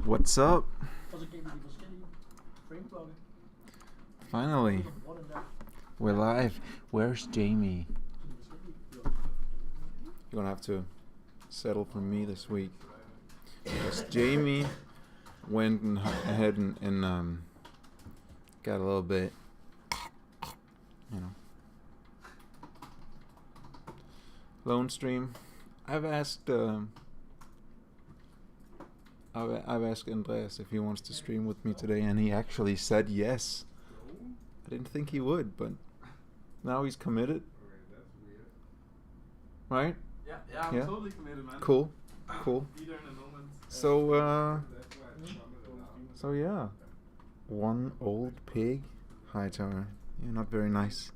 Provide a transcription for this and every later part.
What's up? Finally, we're live. Where's Jamie? You're gonna have to settle for me this week. Because Jamie went ahead and got a little bit, lone stream. I've asked Andreas if he wants to stream with me today, and he actually said yes. I didn't think he would, but now he's committed. Right? Yeah, I'm totally committed, man. Cool. Be there in a moment. So yeah. One old pig. Hightower. Yeah, not very nice.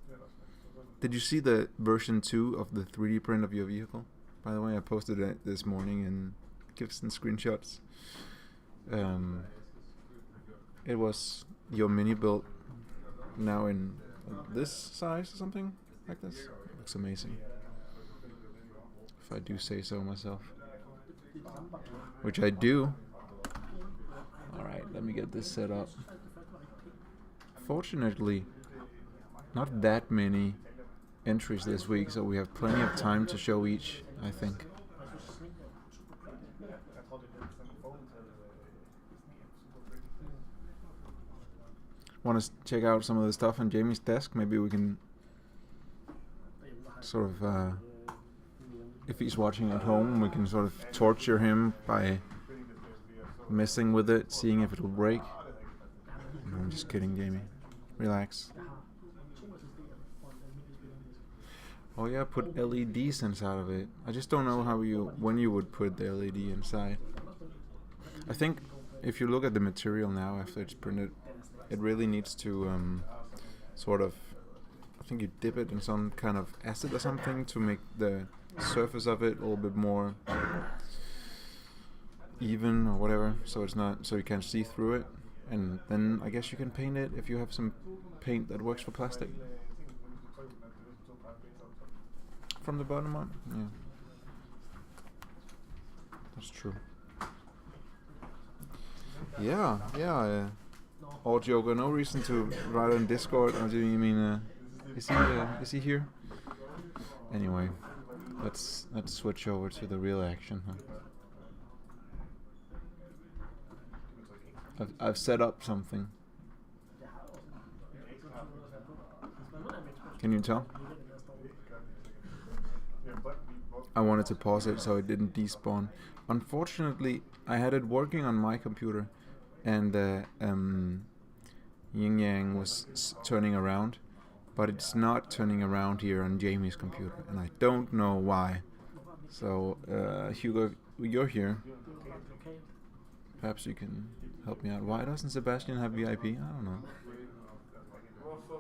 Did you see the version 2 of the 3D print of your vehicle? By the way, I posted it this morning and give some screenshots. It was your mini build now in this size or something like this. It looks amazing, if I do say so myself, which I do. Alright, let me get this set up. Fortunately, not that many entries this week, so we have plenty of time to show each, I think. Want to check out some of the stuff on Jamie's desk? Maybe we can sort of, if he's watching at home, we can sort of torture him by messing with it, seeing if it'll break. No, I'm just kidding, Jamie. Relax. Oh yeah, put LED sense out of it. I just don't know when you would put the LED inside. I think if you look at the material now after it's printed, it really needs to sort of, I think you dip it in some kind of acid or something to make the surface of it a little bit more even or whatever, so you can't see through it. And then I guess you can paint it if you have some paint that works for plastic. From the bottom up? Yeah. That's true. Yeah. All joker, no reason to write on Discord. Or do you mean, is he here? Anyway, let's switch over to the real action, huh? I've set up something. Can you tell? I wanted to pause it so it didn't despawn. Unfortunately, I had it working on my computer, and Yin Yang was turning around, but it's not turning around here on Jamie's computer, and I don't know why. So, Hugo, you're here. Perhaps you can help me out. Why doesn't Sebastian have VIP? I don't know.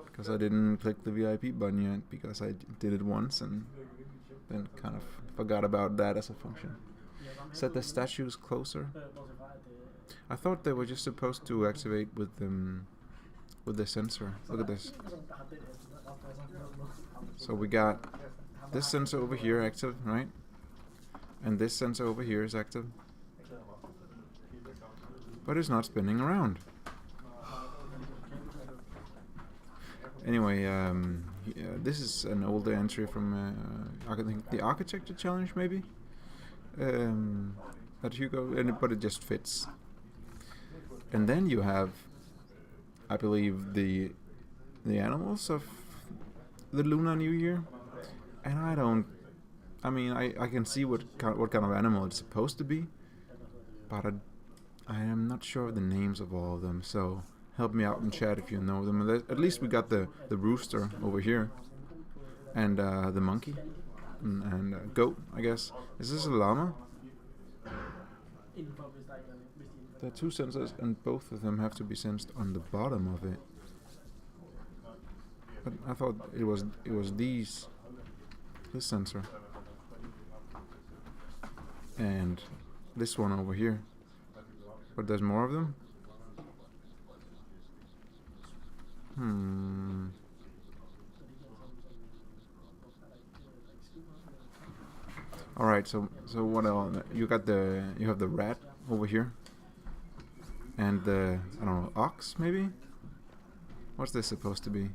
Because I didn't click the VIP button yet, because I did it once and then kind of forgot about that as a function. Set the statues closer. I thought they were just supposed to activate with the sensor. Look at this. So we got this sensor over here active, right? And this sensor over here is active. But it's not spinning around. Anyway, this is an older entry from I think the architecture challenge, maybe. At Hugo, but it just fits. And then you have, I believe, the animals of the Lunar New Year, and I mean, I can see what kind of animal it's supposed to be, but I am not sure of the names of all of them. So help me out in chat if you know them. At least we got the rooster over here, and the monkey, and goat, I guess. Is this a llama? There are two sensors, and both of them have to be sensed on the bottom of it. But I thought it was this sensor and this one over here. But there's more of them. All right. So what else? You have the rat over here, and the I don't know ox maybe. What's this supposed to be?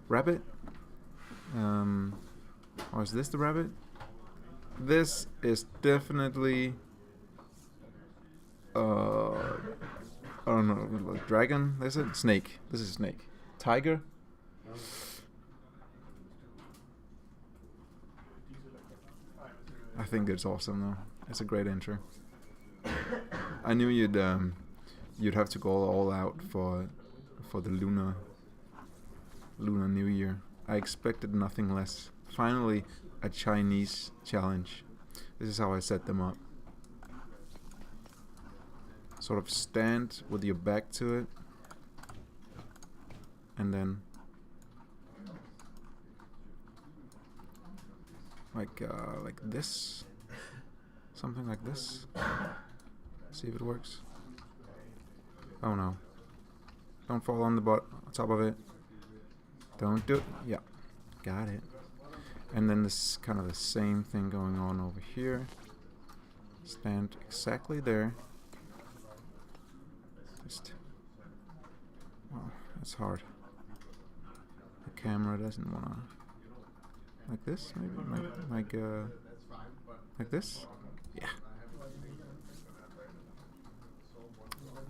Rabbit? Or is this the rabbit? This is definitely I don't know, like dragon. Is it snake? This is snake. Tiger. I think it's awesome though. It's a great intro. I knew you'd have to go all out for the Lunar New Year. I expected nothing less. Finally, a Chinese challenge. This is how I set them up. Sort of stand with your back to it, and then like this, something like this. See if it works. Oh no! Don't fall on the top of it. Don't do it. Yeah, got it. And then this is kind of the same thing going on over here. Stand exactly there. Well, that's hard. The camera doesn't wanna. Like this, maybe? Like this? Yeah.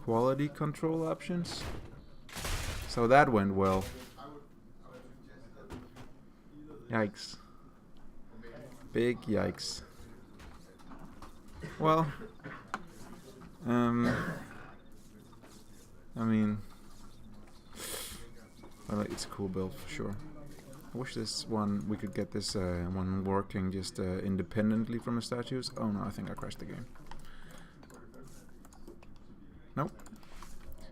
Quality control options. So that went well. Yikes. Big yikes. Well, I mean, it's a cool build for sure. I wish we could get this one working just independently from the statues. Oh no, I think I crashed the game. Nope.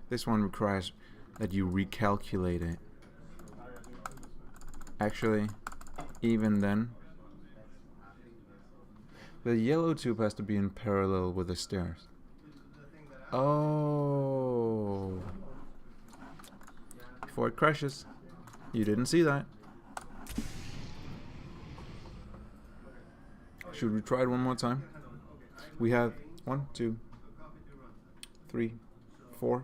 This one requires that you recalculate it. Actually, even then, the yellow tube has to be in parallel with the stairs. Oh. Before it crashes. You didn't see that. Should we try it one more time? We have 1, 2, 3, 4,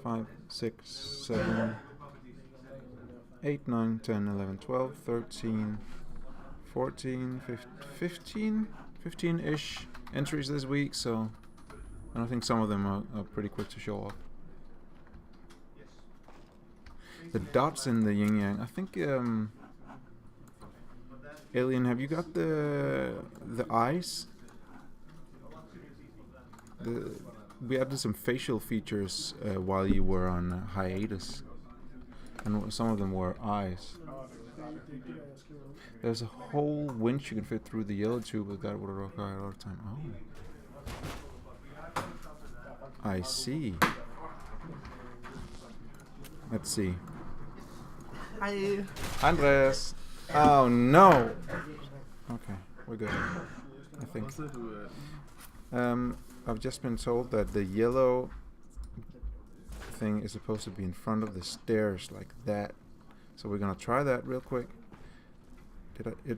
5, 6, 7, 8, 9, 10, 11, 12, 13, 14, 15-ish entries this week, so I think some of them are pretty quick to show off. The dots in the yin yang, I think, Alien, have you got the eyes? We added some facial features while you were on hiatus, and some of them were eyes. There's a whole winch you can fit through the yellow tube, but that would require a lot of time. Oh, I see. Let's see. Hi. Andres. Oh no. Okay, we're good. I think. I've just been told that the yellow thing is supposed to be in front of the stairs like that. So we're gonna try that real quick.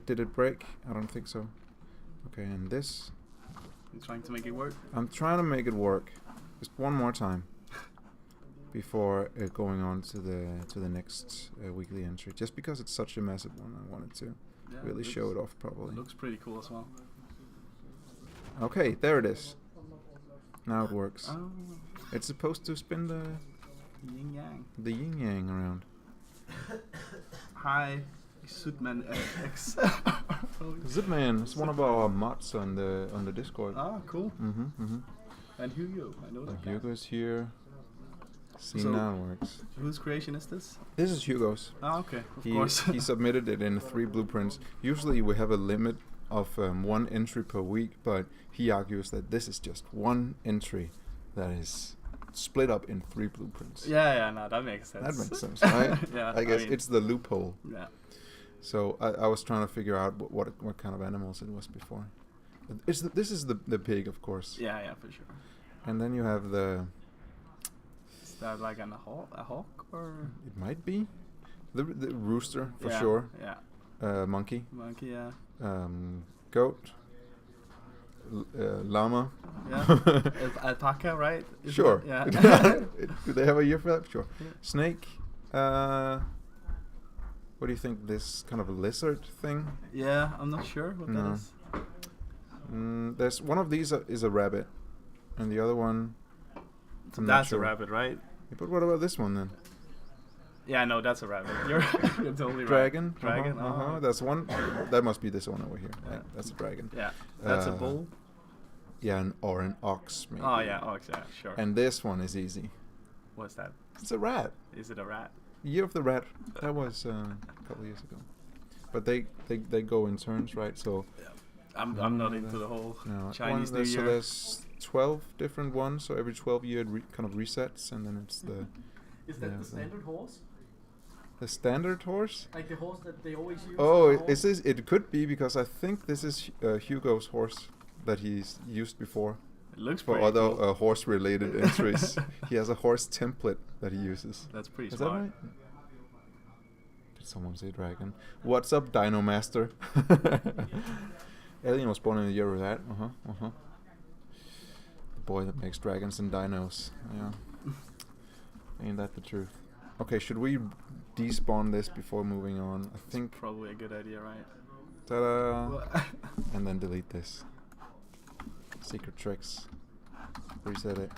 Did it break? I don't think so. Okay, and this. You're trying to make it work? I'm trying to make it work. Just one more time before going on to the next weekly entry. Just because it's such a massive one, I wanted to really show it off properly. It looks pretty cool as well. Okay, there it is. Now it works. Oh. It's supposed to spin the yin yang around. Hi, Zipman FX. Zipman is one of our mods on the Discord. Ah, cool. Mm-hmm. And Hugo, I know that. Hugo's here. See, So, now it works. Whose creation is this? This is Hugo's. Ah, okay, of course. He submitted it in 3 blueprints. Usually we have a limit of 1 entry per week, but he argues that this is just 1 entry that is split up in 3 blueprints. Yeah, no, that makes sense. That makes sense, right? Yeah, I guess it's the loophole. Yeah. So I was trying to figure out what kind of animals it was before. This is the pig, of course. Yeah, for sure. And then you have the... Is that like a hawk or? It might be. The rooster, for yeah, sure. Yeah. Monkey. Monkey, yeah. goat, llama. Yeah. Alpaca, right? Isn't Sure. it? Yeah. Do they have a year for that? Sure. Yeah. Snake. What do you think? This kind of a lizard thing? Yeah, I'm not sure what No. that is. There's one of these is a rabbit, and the other one. I'm not That's sure. a rabbit, right? Yeah, but what about this one then? Yeah, no, that's a rabbit. You're totally Dragon. right. Dragon. Oh. That's one. That must be this one over here. Yeah. Yeah, that's a dragon. Yeah, that's a bull. Yeah, or an ox maybe. Oh yeah, ox. Yeah, sure. And this one is easy. What's that? It's a rat. Is it a rat? Year of the Rat. That was a couple of years ago. But they go in turns, right? So I'm not into the whole Chinese New Year. So there's 12 different ones. So every 12 year it kind of resets, and then it's the. Is that the standard horse? The standard horse? Like the horse that they always use? Oh, is this? It could be because I think this is Hugo's horse that he's used before. It looks for pretty other cool. horse-related entries. He has a horse template that he uses. That's pretty Is smart. that right? Did someone say dragon? What's up, Dino Master? Alien was born in the year of that. The boy that makes dragons and dinos. Yeah. Ain't that the truth? Okay, should we despawn this before moving on? I think. Probably a good idea, right? Ta-da! And then delete this. Secret tricks. Reset it.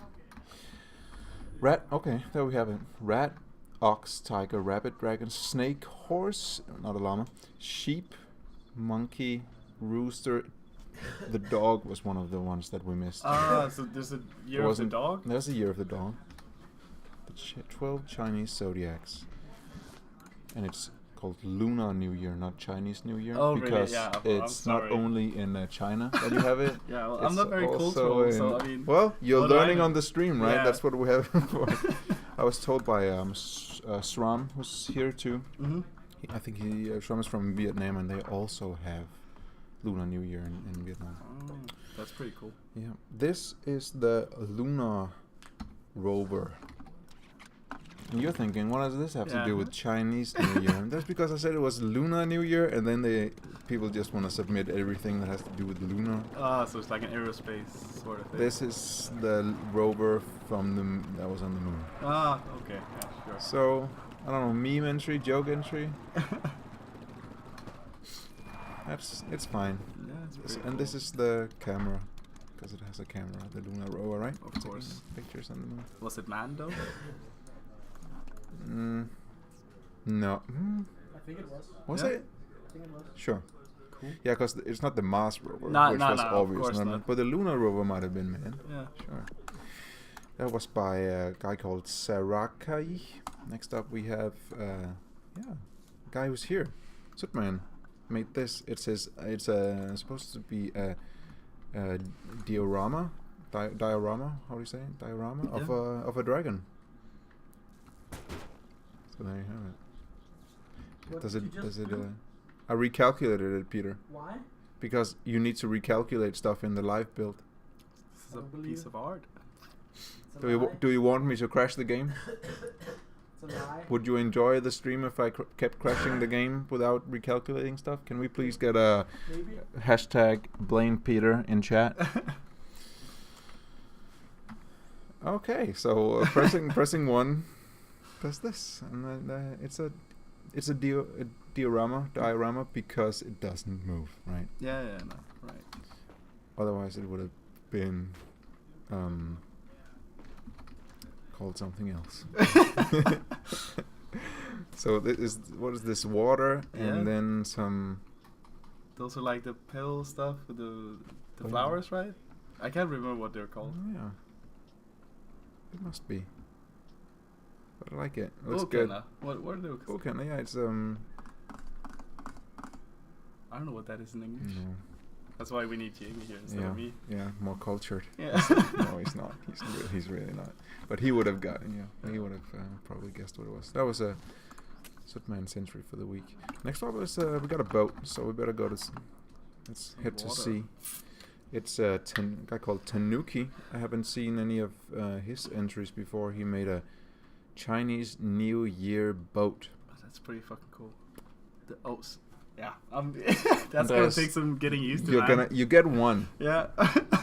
Rat. Okay, there we have it. Rat, ox, tiger, rabbit, dragon, snake, horse. Not a llama. Sheep, monkey, rooster. The dog was one of the ones that we missed. So there's a year of the dog? There's a year of the dog. The 12 Chinese zodiacs. And it's called Lunar New Year, not Chinese New Year. Oh, because really? Yeah, it's not only in China that you have it. Yeah, well, it's I'm not very also cultural, so I mean... Well, you're learning on the stream, right? Yeah. That's what we have for. I was told by Sram, who's here too. Mm-hmm. I think Sram is from Vietnam, and they also have Lunar New Year in Vietnam. Oh, that's pretty cool. Yeah. This is the lunar rover. And you're thinking, what does this have to do with Chinese New Year? And that's because I said it was Lunar New Year, and then people just want to submit everything that has to do with lunar. So it's like an aerospace sort of thing. This is the rover from that was on the moon. Okay, yeah, sure. So, I don't know, meme entry, joke entry. It's fine. Yeah, it's And this is the camera, because it has a camera, the lunar rover, right? Of course. Pictures on the moon. Was it Mando? No. I think it was. Was Yeah. it? I think it was. Sure. Cool. Yeah, because it's not the Mars rover, No, which no, was no, of obvious. course not. But the lunar rover might have been manned. Yeah. Sure. That was by a guy called Sarakai. Next up we have, a guy who's here. Sutman made this. It's supposed to be a diorama. Diorama? How do you say it? Diorama of a dragon. So there you have it. What Does did it? you Does just it? do? I recalculated it, Peter, Why? because you need to recalculate stuff in the live build. This is a don't believe piece it. of art. It's a lie. Do you want me to crash the game? It's a lie. Would you enjoy the stream if I kept crashing the game without recalculating stuff? Can we please get a Maybe. hashtag blame Peter in chat? Okay, so pressing one does this, and then it's a diorama because it doesn't move, right? Yeah, no, right. Otherwise, it would have been called something else. So what is this? Water and Yeah. then some. Those are like the pill stuff with the Oh, flowers, right? I can't remember what they're called. Oh, yeah, it must be. But I like it. It looks good. What are they called? Okay, yeah, it's I don't know what that is in English. no, That's why we need Jamie here instead of me. yeah, more cultured. Yeah. No, he's not. He's really not. But he would have gotten. Yeah, he would have probably guessed what it was. That was a Sutman century for the week. Next up is we got a boat, so we better go to. Let's head to Water. sea. It's a guy called Tanuki. I haven't seen any of his entries before. He made a Chinese New Year boat. That's pretty fucking cool. Yeah, that's gonna take some getting used to. You get one. Yeah.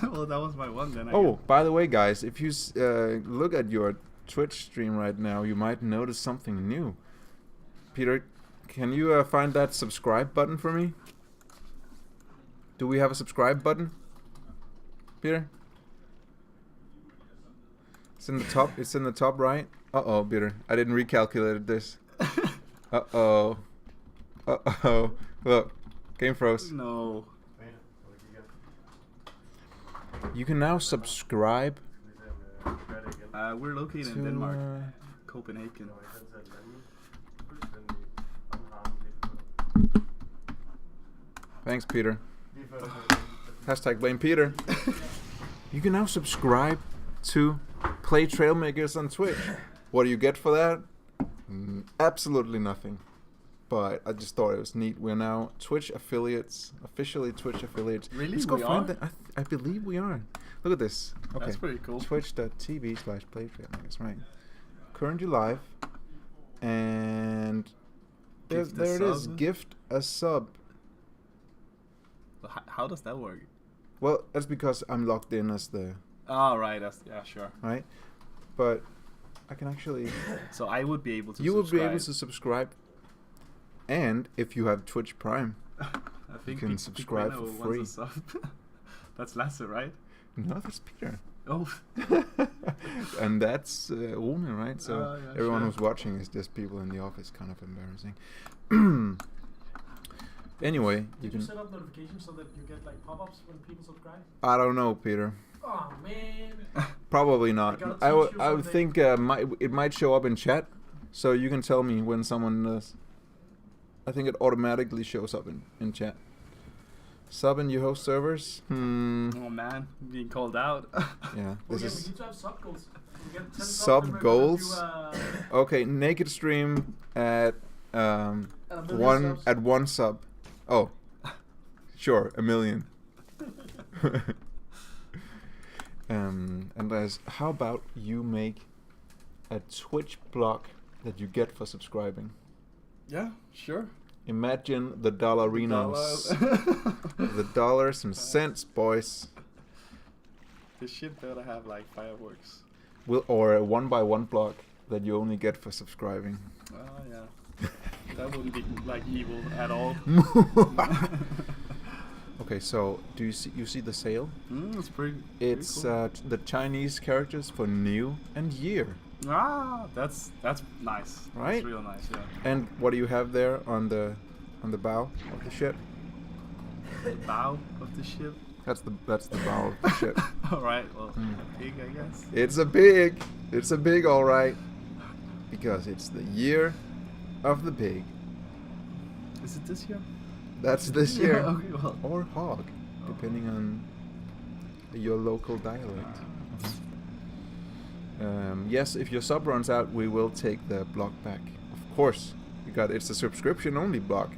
Well, that was my one then. Oh, by the way, guys, if you look at your Twitch stream right now, you might notice something new. Peter, can you find that subscribe button for me? Do we have a subscribe button, Peter? It's in the top. It's in the top right. Uh-oh, Peter. I didn't recalculate this. Uh-oh. Uh-oh. Look. Game froze. No. You can now subscribe. We're located in Denmark. Copenhagen. Thanks, Peter. Hashtag blame Peter. You can now subscribe to Play Trailmakers on Twitch. What do you get for that? Absolutely nothing. But I just thought it was neat. We're now Twitch affiliates, officially Twitch affiliates. Really? Let's go we find are? that. I believe we are. Look at this. Okay. That's pretty cool. Twitch.tv/Play Trailmakers, right. Currently live. And there it is. Gift a sub. How does that work? Well, that's because I'm logged in as the... Oh, right. Yeah, sure. Right? But I can actually... So I would be able to You subscribe. would be able to subscribe. And if you have Twitch Prime, I think you can subscribe for free. That's Lasse, right? No, that's Peter. Oh. And that's Rune, right? So yeah, everyone sure. who's watching is just people in the office. Kind of embarrassing. Anyway, Did you set up notifications so that you get like pop-ups when people subscribe? I don't know, Peter. Oh man. Probably not. gotta I teach you would something. think it might show up in chat, so you can tell me when someone does. I think it automatically shows up in chat. Sub in your host servers? Oh man, being called out. Yeah, We this is need to have sub goals. We get 10 Sub subs, then we're goals? gonna okay. Naked stream at do, a million one subs. at one sub. Oh, sure, 1 million. And as how about you make a Twitch block that you get for subscribing? Yeah, sure. Imagine the dollarinos, the dollars and cents, boys. The ship better have like fireworks. Or a 1x1 block that you only get for subscribing. Oh yeah. That wouldn't be like evil at all. Okay, so do you see the sale? It's pretty. It's cool. the Chinese characters for new and year. That's nice. Right? That's real nice, yeah. And what do you have there on the bow of the ship? The bow of the ship. That's the bow of the ship. All right. Well, a pig, I guess. It's a pig. It's a pig, all right. Because it's the year of the pig. Is it this year? That's this year. Yeah, okay, well. Or hog, depending on your local dialect. Yes, if your sub runs out, we will take the block back. Of course, it's a subscription only block.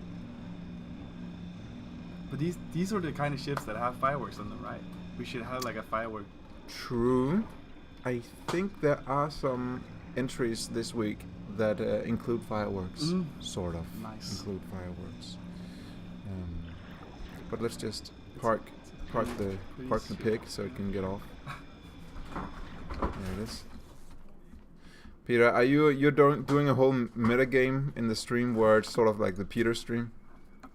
But these are the kind of ships that have fireworks on them, right? We should have like a firework. True. I think there are some entries this week that include fireworks. Sort of. Nice. Include fireworks. But let's just park the pig so it can get off. There it is. Peter, are you're doing a whole meta game in the stream where it's sort of like the Peter stream?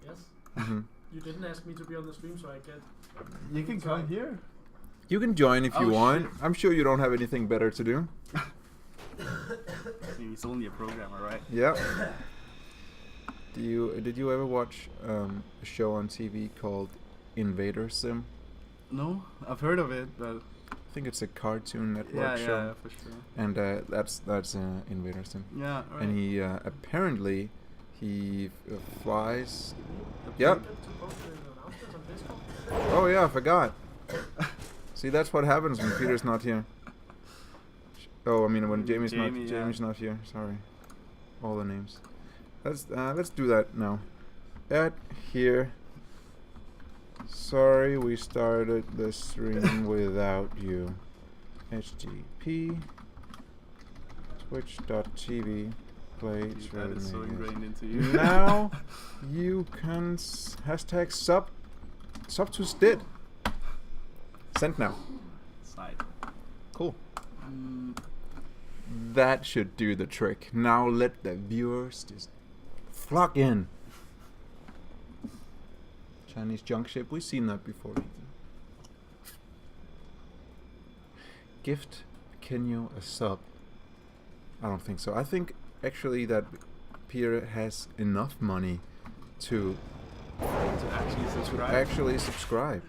Yes. Mm-hmm. You didn't ask me to be on the stream, so I get. You can come here. You can join if you want. Shit. I'm sure you don't have anything better to do. He's only a programmer, right? Yeah. Did you ever watch a show on TV called Invader Sim? No, I've heard of it, but I think it's a Cartoon Network show. yeah, for sure. And that's Invader Sim. Yeah, right. And he apparently flies. You Yep. get to post an announcement on Discord? Oh yeah, I forgot. See, that's what happens when Peter's not here. Oh, I mean when Jamie's not here. Sorry, all the names. Let's do that now. At here. Sorry, we started the stream without you. HTTP Twitch.tv Play Dude, that is so Trailmakers. ingrained into you. Now you can hashtag sub to Stid. Send now. Side. Cool. Mm, That should do the trick. Now let the viewers just flock in. Chinese junk ship. We've seen that before. Gift Kenyo a sub. I don't think so. I think actually that Peter has enough money to actually subscribe. subscribe.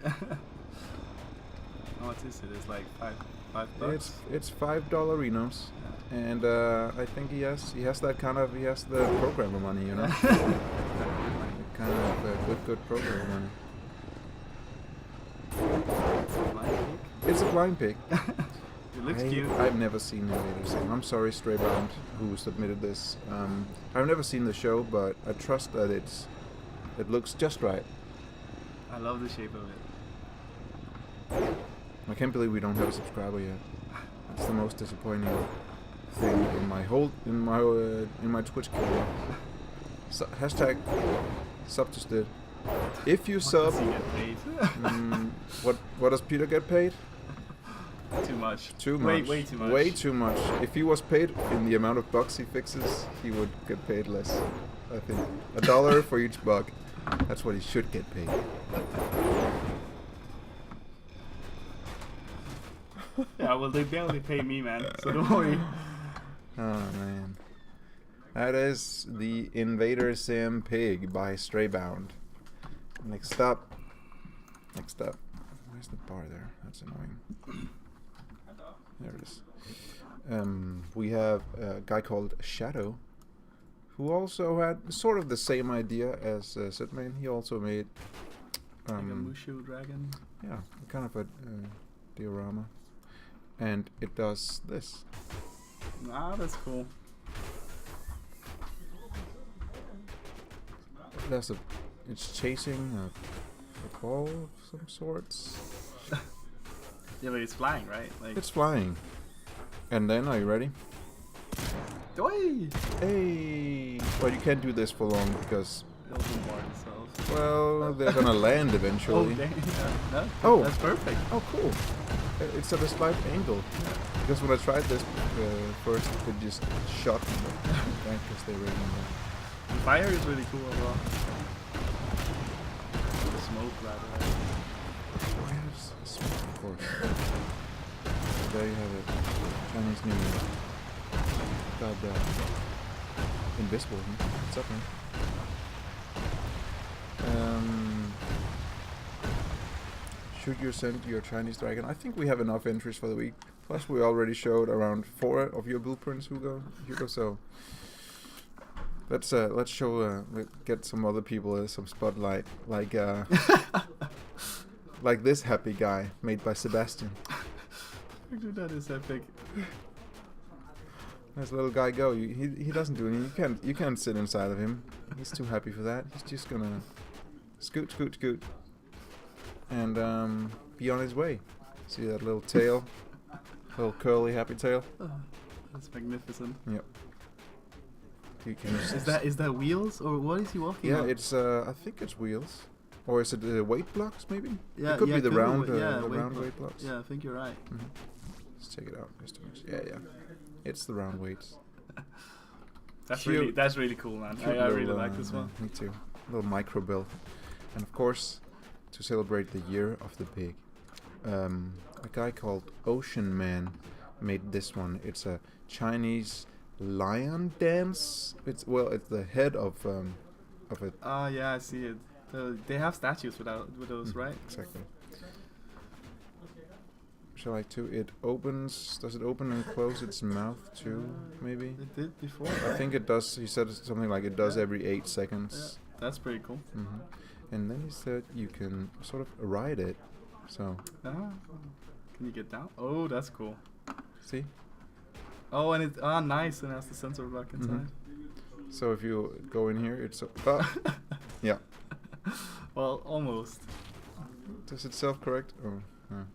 How much is it? It's like $5 bucks. It's $5 and I think he has that kind of he has the programmer money, you know. Kind of good programmer money. It's a blind pig. It looks cute. I've never seen Invader Sim. I'm sorry, Straybound, who submitted this. I've never seen the show, but I trust that it looks just right. I love the shape of it. I can't believe we don't have a subscriber yet. It's the most disappointing thing in my Twitch career. So, hashtag sub to Stid. If you sub, Does he get paid? what does Peter get paid? Too much. Too much. Way too much. Way too much. If he was paid in the amount of bugs he fixes, he would get paid less. I think $1 for each bug. That's what he should get paid. Yeah, well, they barely pay me, man. So don't worry. Oh man. That is the Invader Sim Pig by Straybound. Next up. Where's the bar there? That's annoying. There it is. We have a guy called Shadow, who also had sort of the same idea as Sidman. He also made Like a Mushu dragon. yeah, kind of a diorama, and it does this. Ah, that's cool. It's chasing a ball of some sorts. Yeah, but it's flying, right? Like It's flying. And then, are you ready? Oi! Hey! Well, you can't do this for long because, It'll bombard itself. well, they're gonna land Oh, eventually. dang. No, Oh. that's perfect. Oh, cool. It's at a slight angle. Because when I tried this first, it just shot me back because they ran on The fire is really cool as well. The smoke, rather. Oh, yes, smoke, of course. So there you have it. Chinese New Year. God, invisible, huh? What's up, man? Should you send your Chinese dragon? I think we have enough entries for the week. Plus, we already showed around 4 of your blueprints, Hugo. So let's show get some other people some spotlight, like like this happy guy made by Sebastian. Dude, that is epic. Nice little guy go. He doesn't do anything. You can't sit inside of him. He's too happy for that. He's just gonna scoot, and be on his way. See that little tail, little curly happy tail. Oh, that's magnificent. Yep. You can Is that wheels or what is he walking on? Yeah, it's I think it's wheels, or is it weight blocks maybe? Yeah, it could be the round, weight weight blocks. Yeah, I think you're right. Mm-hmm. Let's check it out just to make sure. Yeah, it's the round weights. That's Cute. really cool, man. Cute I really little, like this one. Me too. Little micro build, and of course, to celebrate the year of the pig, a guy called Ocean Man made this one. It's a Chinese lion dance. It's the head of it. Ah, yeah, I see it. They have statues with those, right? Exactly. Shall I too? It opens. Does it open and close its mouth too? Maybe. It did before. I think it does. He said something like it does every 8 seconds. Yeah, that's pretty cool. Mm-hmm. And then he said you can sort of ride it. So Ah, can you get down? Oh, that's cool. see. Oh, and nice, and it has the sensor block inside. So if you go in here, it's yeah. Well, almost. Does it self-correct? Oh, no.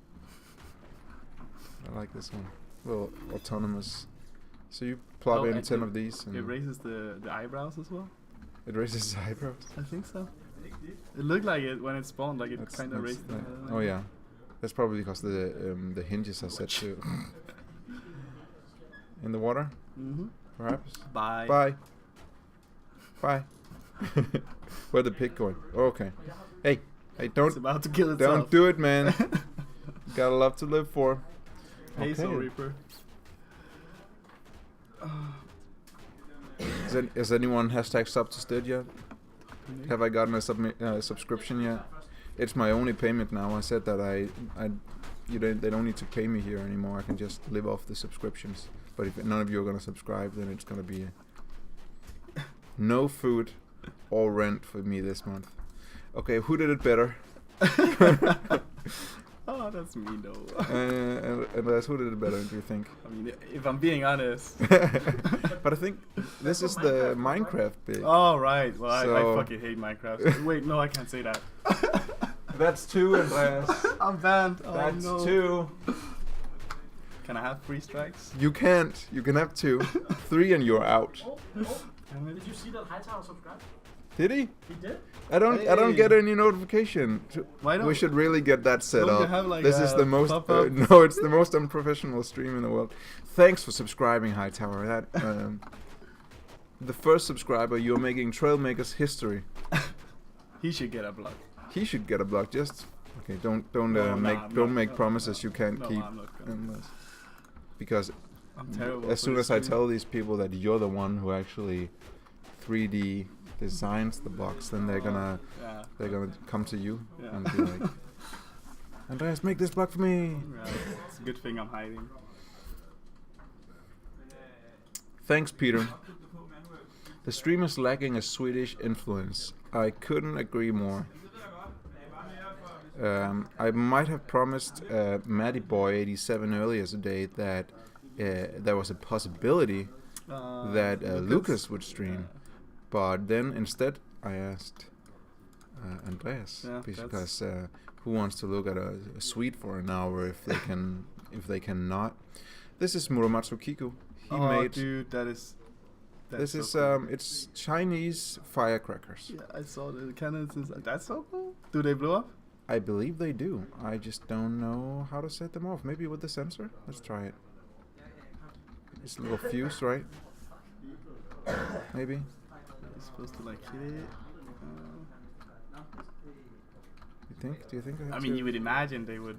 I like this one. Little autonomous So you plop Oh, in and 10 it- of these. And It raises the eyebrows as well. it raises his eyebrows. I think so. It looked like it when it spawned, like it kind of raised. Oh yeah, that's probably because the hinges are set to in the water, Mhm. perhaps. Bye. Bye. Bye. Where the pig going? Oh, okay. Hey, It's don't about to kill itself. don't do it, man. Got a lot to live for. Hey, Soul Okay. Reaper. Is anyone hashtag sub to Stead yet? Have I gotten a subscription yet? It's my only payment now. I said that they don't need to pay me here anymore. I can just live off the subscriptions. But if none of you are gonna subscribe, then it's gonna be no food or rent for me this month. Okay, who did it better? Oh, that's me though. Andreas, who did it better, do you think? I mean, if I'm being honest. But I think this is the Minecraft bit. Oh, right. Well, I So- fucking hate Minecraft. Wait, no, I can't say that. That's 2, Andreas. I'm banned. That's oh, no. 2. Can I have 3 strikes? You can't. You can have 2. 3 and you're out. Oh, Damn it. did you see that Hightower subscribed? Did he? He did? I don't Hey. get any notification. Why don't We should really get that set don't you up. have, like, This is a the most pop-up? no, it's the most unprofessional stream in the world. Thanks for subscribing, Hightower. That the first subscriber, you're making Trailmakers history. He should get a block. He should get a block. Just okay. Don't No, I'm make not. promises you can't No, keep. I'm not gonna. Unless, because I'm terrible. as for soon this as I stream. tell these people that you're the one who actually 3D designs the box, then they're gonna come to you Yeah. and be like, Andreas, make this block for me. Yeah, it's a good thing I'm hiding. Thanks, Peter. The stream is lacking a Swedish influence. I couldn't agree more. I might have promised Matty Boy 87 earlier today that there was a possibility that Lucas would stream, but then instead I asked Andreas Yeah, because who wants to look at a Swede for an hour if they cannot? This is Muramatsu Kiku. He made dude, that's this so is cool. it's Chinese firecrackers. Yeah, I saw the cannons. That's so cool. Do they blow up? I believe they do. I just don't know how to set them off. Maybe with the sensor? Let's try it. It's a little fuse, right? Maybe. You're supposed to like hit it. You think? Do you think? I mean, you would imagine they would.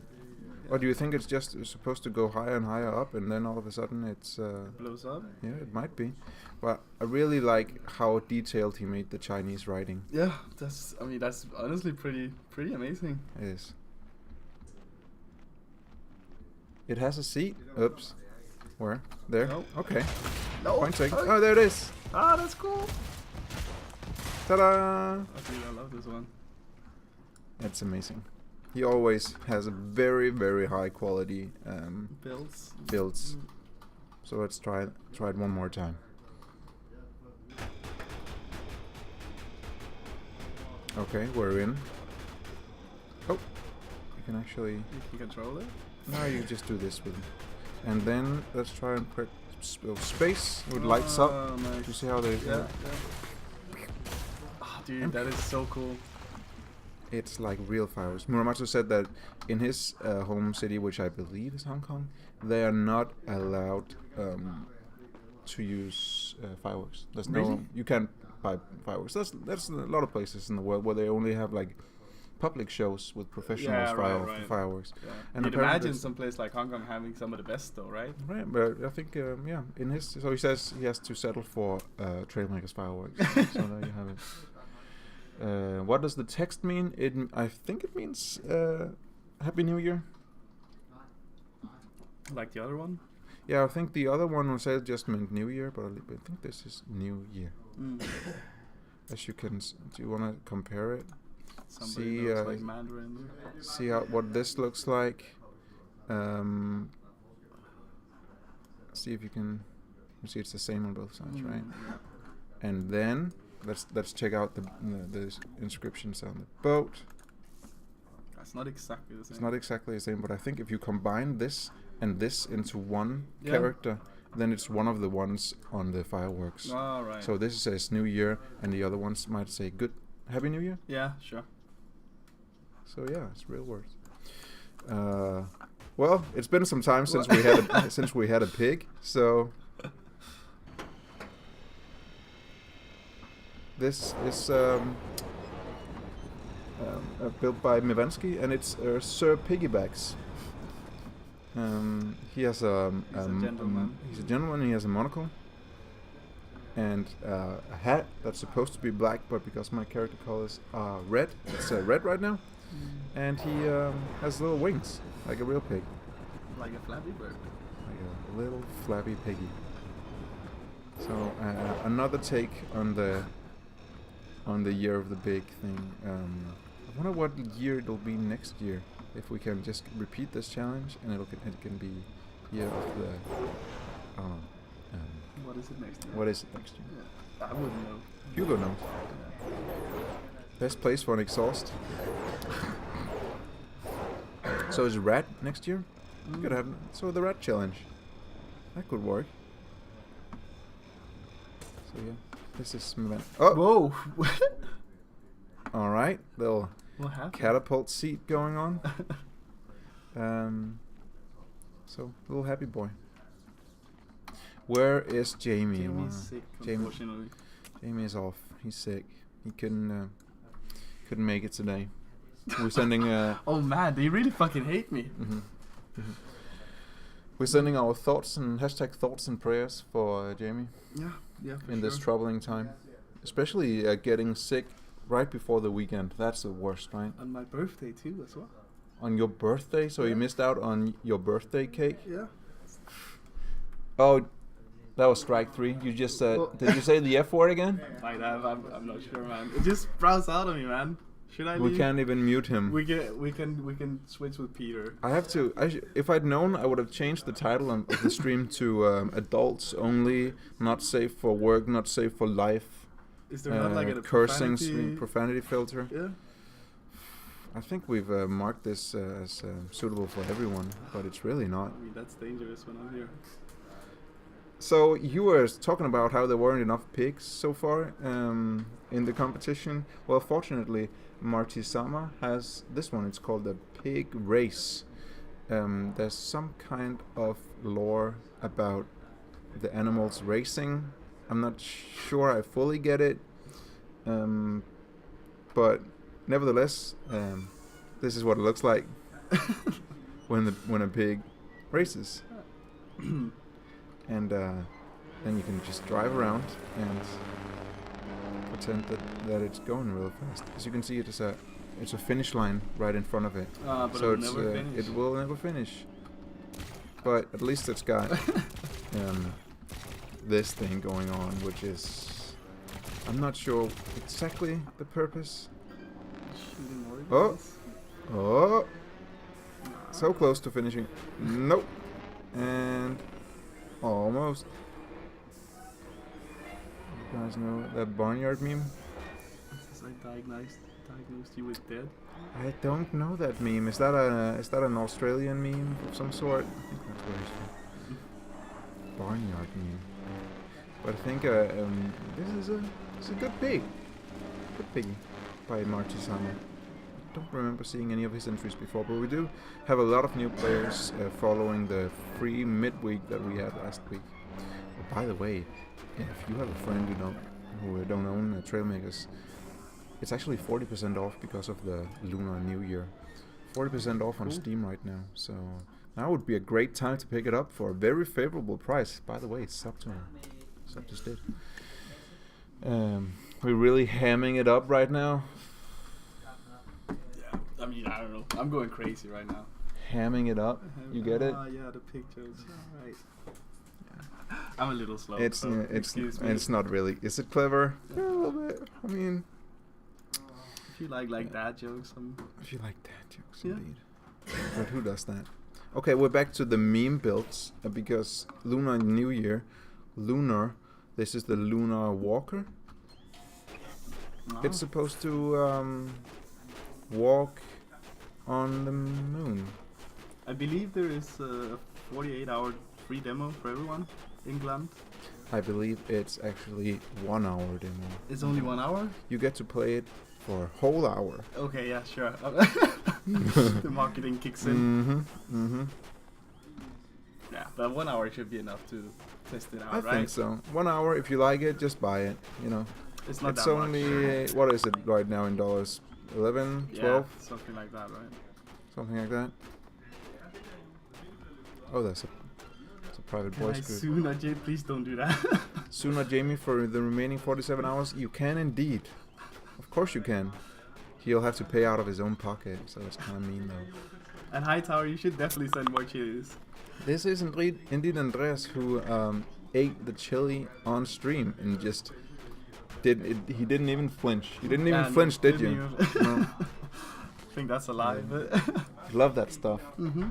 Or do you think it's just supposed to go higher and higher up, and then all of a sudden it's? Blows up. Yeah, it might be. But I really like how detailed he made the Chinese writing. Yeah, that's. I mean, that's honestly pretty amazing. It is. It has a seat. Oops. Where? There. No. Okay. No. Point taken. Oh, there it is. Ah, that's cool. Ta-da! Oh, dude, I love this one. That's amazing. He always has a very, very high quality Builds. builds. So let's try it one more time. Okay, we're in. Oh, you can actually. You can control it. Now you just do this with it. And then let's try and put space with lights up. Nice. You see how they. Yeah. Oh, dude, that is so cool. It's like real fireworks. Muramatsu said that in his home city, which I believe is Hong Kong, they are not allowed to use fireworks. There's Really? no, you can't buy fireworks. There's a lot of places in the world where they only have like public shows with professionals right. fireworks. Yeah. And You'd apparently imagine there's- some place like Hong Kong having some of the best, though, right? Right, but I think yeah, in his so he says he has to settle for Trailmakers fireworks. So there you have it. What does the text mean? I think it means Happy New Year. Like the other one. Yeah, I think the other one said just meant New Year, but I think this is New Year. As you can, do you want to compare it? Somebody See, knows like Mandarin. See what this looks like. See if you can. You see, it's the same on both sides, right? And then let's check out the inscriptions on the boat. That's not exactly the same. It's not exactly the same, but I think if you combine this and this into one Yeah. character, then it's one of the ones on the fireworks. All right. So this says New Year, and the other ones might say Good Happy New Year. Yeah, sure. So yeah, it's real words. Well, it's been some time since we had since we had a pig. So this is built by Mivansky, and it's Sir Piggybacks. He has He's a gentleman. He's a gentleman. He has a monocle and a hat that's supposed to be black, but because my character colors are red, it's red right now. And he has little wings, like a real pig. Like a flappy bird. Like a little flappy piggy. So another take on the year of the big thing. I wonder what year it'll be next year. If we can just repeat this challenge, and it can be year of the. I don't know. What is it next year? What is it next year? Yeah. I wouldn't know. Hugo knows. Yeah. Best place for an exhaust. So is rat next year? Could have the rat challenge. That could work. So yeah, this is Whoa! All right, little What happened? catapult seat going on. So little happy boy. Where is Jamie? Jamie's sick, unfortunately. Jamie is off. He's sick. He couldn't make it today. We're sending. Oh man, they really fucking hate me. We're sending our thoughts and thoughts and prayers for Jamie. Yeah. For in this troubling time, especially getting sick right before the weekend. That's the worst, right? On my birthday too, as well. On your birthday, so you missed out on your birthday cake. Yeah. Oh, that was strike 3. You just did you say the F word again? I'm not sure, man. It just sprouts out of me, man. Should I leave? We can't even mute him. We can switch with Peter. I have to. If I'd known, I would have changed the title of the stream to adults only, not safe for work, not safe for life. Is there not like a cursing profanity filter? Yeah. I think we've marked this as suitable for everyone, but it's really not. I mean, that's dangerous when I'm here. So you were talking about how there weren't enough pigs so far in the competition. Well, fortunately, Martisama has this one. It's called the Pig Race. There's some kind of lore about the animals racing. I'm not sure I fully get it, but nevertheless, this is what it looks like when a pig races. And then you can just drive around and pretend that it's going real fast. As you can see, it's a finish line right in front of it. But so it will never finish. But at least it's got this thing going on, which is, I'm not sure exactly the purpose. Oh, so close to finishing. Nope. And almost. You guys know that barnyard meme? Since I diagnosed you with dead. I don't know that meme. Is that an Australian meme of some sort? I think that's what it's barnyard meme. But I think this is a good pig. Good piggy by Martisama. I don't remember seeing any of his entries before, but we do have a lot of new players following the free midweek that we had last week. Oh, by the way, if you have a friend who don't own Trailmakers, it's actually 40% off because of the Lunar New Year. 40% off on Steam right now, so now would be a great time to pick it up for a very favorable price. By the way, it's up to date. We're really hamming it up right now. Yeah, I mean, I don't know. I'm going crazy right now. Hamming it up, you get it? Yeah, the pictures. All right. Yeah. I'm a little slow. It's not really. Is it clever? Yeah, a little bit. I mean, if you like dad jokes, if you like dad jokes, yeah. indeed. But who does that? Okay, we're back to the meme builds because Lunar New Year, this is the Lunar Walker. Oh. It's supposed to walk on the moon. I believe there is a 48-hour free demo for everyone. England? I believe it's actually 1 hour demo. It's only 1 hour? You get to play it for a whole hour. Okay, yeah, sure. The marketing kicks in. Mm-hmm. Yeah, but 1 hour should be enough to test it out, I right? think so. 1 hour, if you like it, just buy it. You know, It's not it's that only much. what is it right now in dollars? 11, 12, Yeah, something like that, right? something like that. Oh, that's a private Can I voice group. sue Jay? Please don't do that. Sooner, Jamie, for the remaining 47 hours, you can indeed. Of course you can. He'll have to pay out of his own pocket, so it's kind of mean though. And Hightower, you should definitely send more chilies. This is indeed Andreas who ate the chili on stream and just he didn't even flinch. You didn't even flinch, did you? No. I think that's a lie, but Love that stuff. mm-hmm.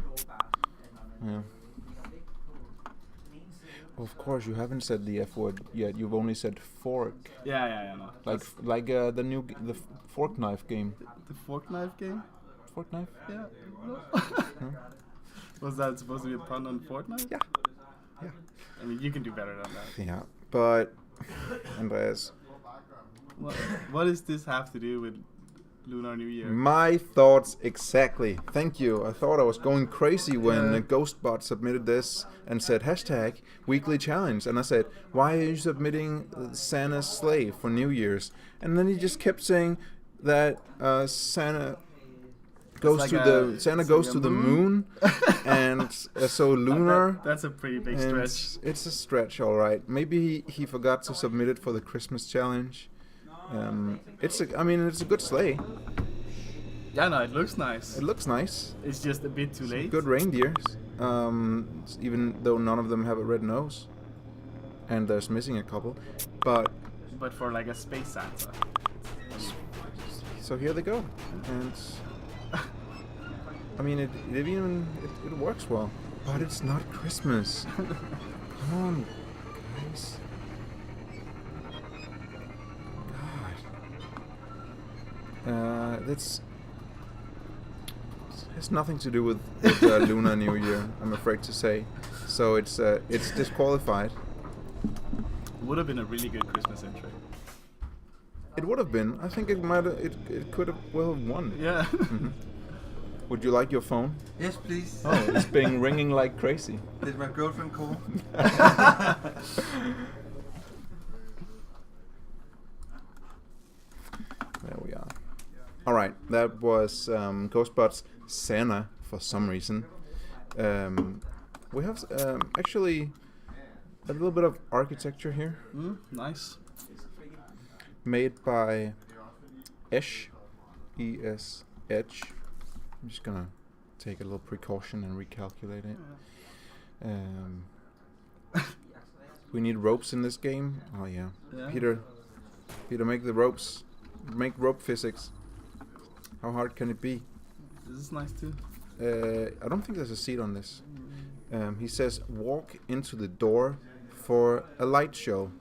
Yeah. Of course, you haven't said the F word yet. You've only said fork. Yeah, no. Like the new fork knife game. The fork knife game? Fork knife? Yeah. No. No? Was that supposed to be a pun on Fortnite? Yeah. Yeah. I mean, you can do better than that. Yeah, but Andreas, What does this have to do with Lunar New Year? my thoughts exactly. Thank you. I thought I was going crazy when Yeah. Ghostbot submitted this and said #weekly challenge, and I said, why are you submitting Santa's sleigh for New Year's? And then he just kept saying that Santa goes like to it's like a the moon, and so lunar. That's a pretty big and stretch. It's a stretch, all right. Maybe he forgot to submit it for the Christmas challenge. It's a good sleigh. Yeah, no, it looks nice. It looks nice. It's just a bit too late. Good reindeers. Even though none of them have a red nose, and there's missing a couple, but for like a space Santa. so here they go, and I mean it works well, but it's not Christmas. Come on, guys. God. It has nothing to do with Lunar New Year, I'm afraid to say. So it's disqualified. Would have been a really good Christmas entry. It would have been. I think it could have well have won. Yeah. Mhm. Would you like your phone? Yes, please. Oh, it's been ringing like crazy. Did my girlfriend call? There we are. All right, that was Ghostbot's Santa for some reason. We have actually a little bit of architecture here, Nice. made by Esh, E-S-H. I'm just gonna take a little precaution and recalculate it. We need ropes in this game. Oh yeah, Yeah. Peter, make the ropes. Make rope physics. How hard can it be? This is nice too. I don't think there's a seat on this. He says, walk into the door for a light show.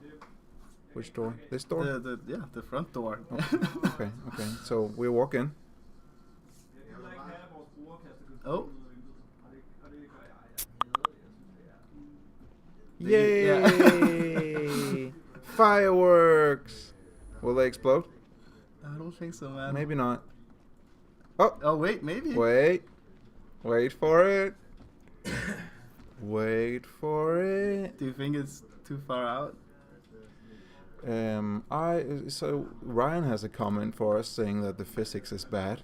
Which door? This door? The front door. Okay. So we walk in. Oh. Yay! Fireworks! Will they explode? I don't think so, man. Maybe not. Oh! Oh wait, maybe. Wait for it. Wait for it. Do you think it's too far out? So Ryan has a comment for us saying that the physics is bad.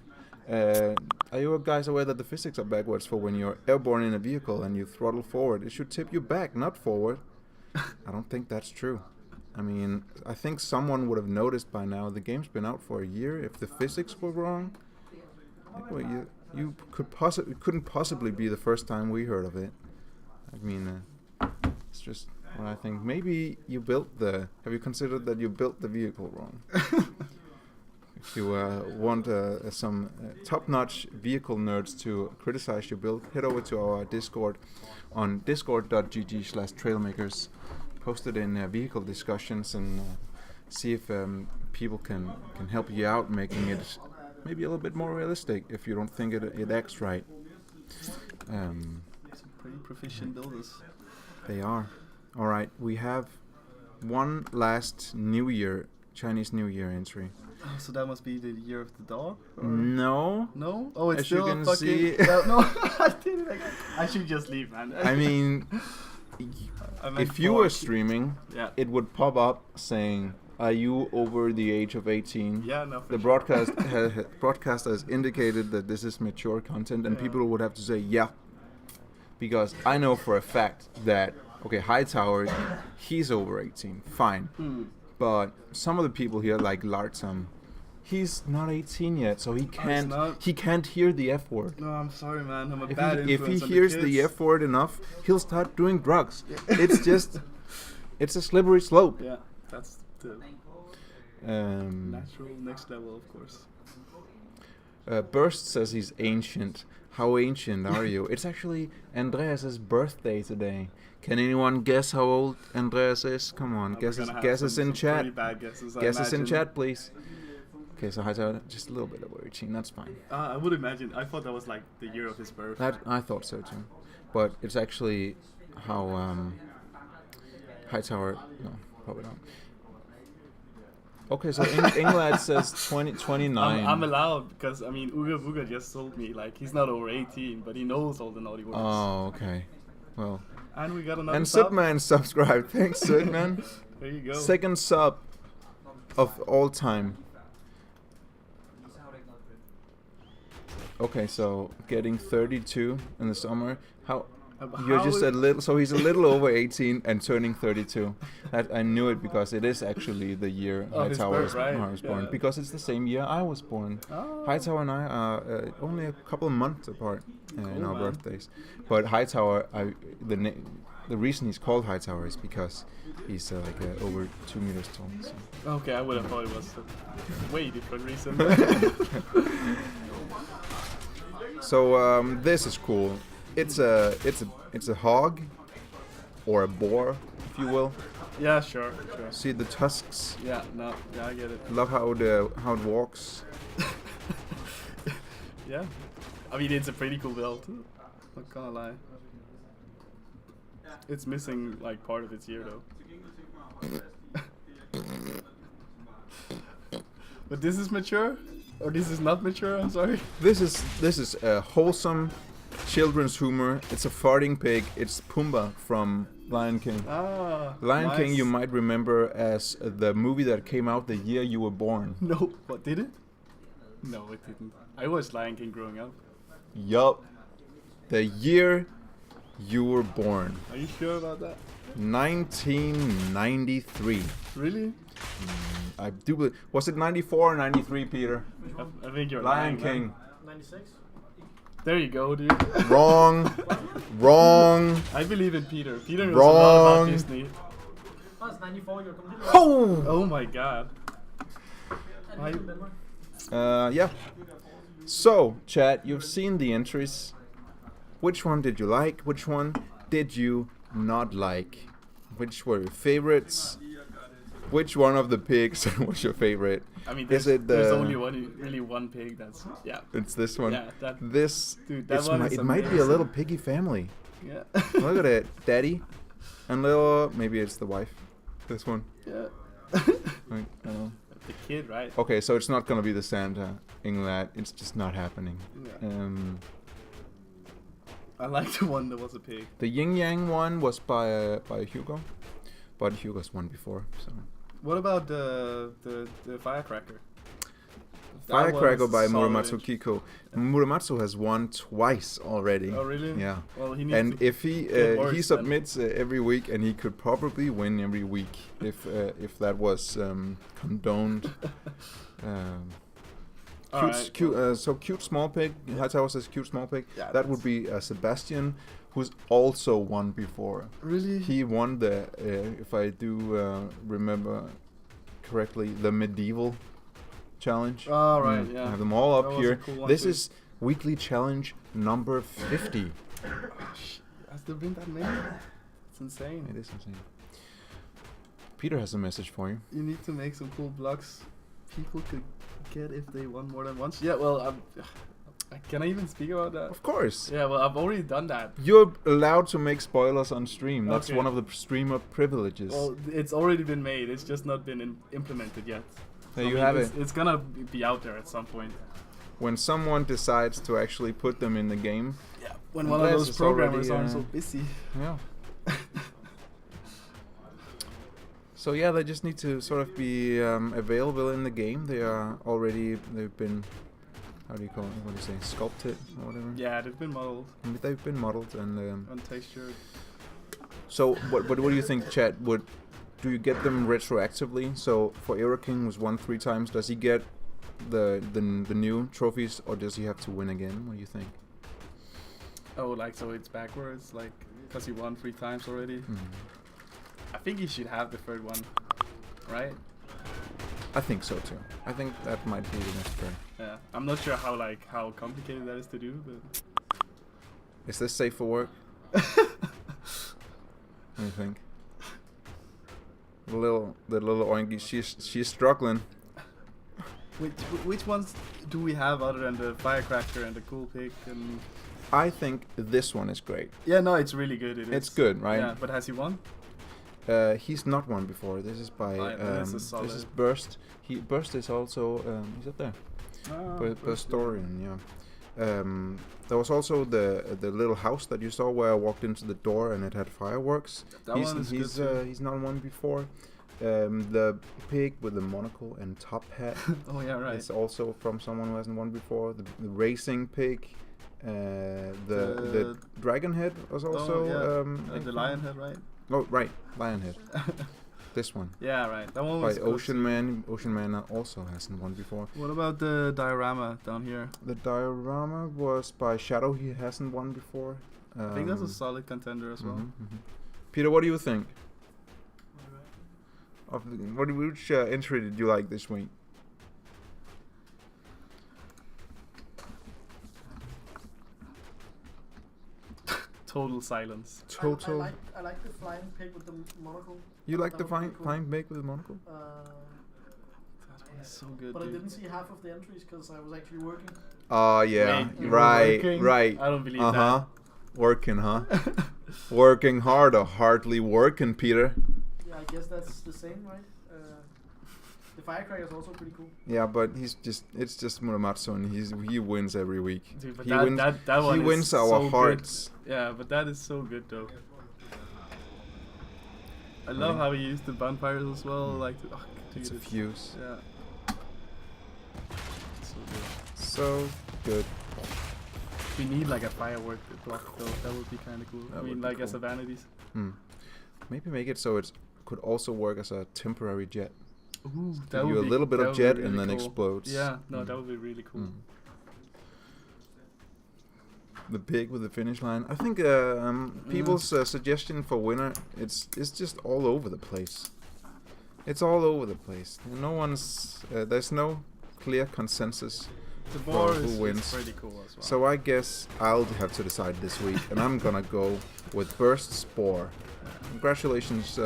Are you guys aware that the physics are backwards for when you're airborne in a vehicle and you throttle forward? It should tip you back, not forward. I don't think that's true. I mean, I think someone would have noticed by now. The game's been out for a year. If the physics were wrong, anyway, you couldn't possibly be the first time we heard of it. I mean, it's just what I think. Maybe you have you considered that you built the vehicle wrong? If you want some top-notch vehicle nerds to criticize your build, head over to our Discord on discord.gg/trailmakers. Post it in vehicle discussions and see if people can help you out making it maybe a little bit more realistic if you don't think it acts right. Some pretty proficient builders. They are. All right, we have one last New Year, Chinese New Year entry. Oh, so that must be the year of the dog? Or? No. No? Oh, it's As you still can a fucking... see- No, I did it again. I should just leave, man. I mean, I meant if you were pork. streaming, Yeah. it would pop up saying, "Are you over the age of 18?" Yeah, no, for The sure. broadcast has indicated that this is mature content, and Yeah. people would have to say, "Yeah," because I know for a fact that Hightower, he's over 18, fine, but some of the people here, like Lartsam, he's not 18 yet, so he can't hear the F word. No, I'm sorry, man. I'm a If bad he influence on hears the the kids. F word enough, he'll start doing drugs. It's just, it's a slippery slope. Yeah, that's the natural next level, of course. Burst says he's ancient. How ancient are you? It's actually Andreas' birthday today. Can anyone guess how old Andreas is? Come on, guesses in chat. Pretty bad guesses, I Guesses in imagine. chat, please. Okay, so Hightower just a little bit over 18. That's fine. I would imagine. I thought that was like the year of his birth. That I thought so too, but it's actually how Hightower. No, probably not. Okay, so Englad says 29. I'm allowed because I mean Uga Buga just told me like he's not over 18, but he knows all the naughty words. Oh, okay. Well, And we got another and sub. Sidman subscribed. Thanks, Sidman. There you go. Second sub of all time. Okay, so getting 32 in the summer. How you're How just is- a little. So he's a little over 18 and turning 32. That I knew it because it is actually the year Oh, his Hightower birth, right? was born. Yeah. Because it's the same year I was born. Oh. Hightower and I are only a couple of months apart in Cool, our man. birthdays. But Hightower, the reason he's called Hightower is because he's over 2 meters tall. So. Okay, I would have thought it was a way different reason. So this is cool. It's a hog, or a boar, if you will. Yeah, sure. See the tusks. Yeah, I get it. Love how it walks. Yeah, I mean it's a pretty cool build. Not gonna lie. It's missing like part of its ear though. But this is mature, or this is not mature. I'm sorry. This is a wholesome children's humor. It's a farting pig. It's Pumbaa from Lion King. Ah, Lion nice. King you might remember as the movie that came out the year you were born. No, what did it? No, it didn't. I watched Lion King growing up. Yup. The year you were born. Are you sure about that? 1993. Really? I do believe. Was it 94 or 93, Peter? I think you're Lion lying, King. man. 96? There you go, dude. Wrong. Wrong. I believe in Peter. Peter knows a lot Wrong. about Disney. Oh, it's 94, you're completely right. Oh. Oh my god. And I- you in Denmark? Yeah. So, chat, you've seen the entries. Which one did you like? Which one did you not like? Which were your favorites? Which one of the pigs was your favorite? I mean, Is it there's the- only one pig that's, yeah. It's this one. Yeah, that- This. dude, that one is it might be a amazing. little piggy family. Yeah. Look at it, daddy, and little. Maybe it's the wife. This one. Yeah. Like, I don't know. The kid, right? Okay, so it's not gonna be the Santa England. It's just not happening. Yeah. I like the one that was a pig. The Yin Yang one was by Hugo, but Hugo's one before. So What about the firecracker? That Firecracker was by solid. Muramatsu Kiko. Muramatsu has won twice already. Oh really? Yeah. Well, he needs And to if he get worse he then. submits every week, and he could probably win every week if that was condoned. Alright, So cute small pig. Hightower says cute small pig. Yeah, that would be Sebastian, who's also won before. Really? He won the, if I do remember correctly, the medieval challenge. Oh, right, I yeah. have them all That up was a here. cool one This too. is weekly challenge number 50. Has there been that many? It's insane. It is insane. Peter has a message for you. You need to make some cool blocks people could get if they won more than once. Yeah, well, Can I even speak about that? Of course. Yeah, well, I've already done that. You're allowed to make spoilers on stream. That's Okay. one of the streamer privileges. Well, it's already been made. It's just not been implemented yet. There I you mean, have it's, it. It's gonna be out there at some point. When someone decides to actually put them in the game, Yeah. When one of Unless those it's programmers already, aren't so busy. yeah. So yeah, they just need to sort of be available in the game. They've been, how do you call it? What do you say? Sculpted or whatever. Yeah, they've been modeled They've been modeled and. and textured. So what do you think, Chad? Do you get them retroactively? So for Aero King was won 3 times. Does he get the new trophies, or does he have to win again? What do you think? Oh, like so it's backwards, like because he won 3 times already. I think he should have the 3rd one, right? I think so too. I think that might be the next turn. Yeah, I'm not sure how complicated that is to do, but Is this safe for work? What do you think? The little Oinky, she's struggling. which ones do we have other than the firecracker and the cool pig and? I think this one is great. Yeah, no, it's really good. It's good, right? Yeah, but has he won? He's not won before. This is by this is this is solid. Burst. Burst is also he's up there. Burstorian, yeah. There was also the little house that you saw where I walked into the door and it had fireworks. That one is good too. He's not won before. The pig with the monocle and top hat. Oh yeah, right. It's also from someone who hasn't won before. The racing pig. The dragon head was also the lion head, right? Oh right, lion head. This one. Yeah, right. That one By was good Ocean too. Man. Ocean Man also hasn't won before. What about the diorama down here? The diorama was by Shadow. He hasn't won before. I think that's a solid contender as well. Peter, what do you think? Which entry did you like this week? Total silence. Total. I like the flying pig with the monocle. You like the That was pretty cool. flying pig with the monocle? That one is so good, But I dude. didn't see half of the entries because I was actually working. Oh yeah, Wait, you were right, working? right. I don't believe that. Working, huh? Working hard or hardly working, Peter? Yeah, I guess that's the same, right? The firecracker is also pretty cool. Yeah, but it's just Muramatsu and he wins every week. Dude, but He that, wins. that one He is wins our so hearts. Good. Yeah, but that is so good though. I love how he used the bonfires as well, like to It's a get it. fuse. Yeah. So good. So good. We need like a firework block though. That would be kind of cool. That I mean, would be like as cool. a vanities. Maybe make it so it could also work as a temporary jet. Ooh, Give you a little bit of jet and then explodes. Yeah, no, that would be really cool. The pig with the finish line. I think people's suggestion for winner it's just all over the place. It's all over the place. No one's there's no clear consensus The for boar who is wins. pretty cool as well. So I guess I'll have to decide this week, and I'm gonna go with Burst Spore. Congratulations,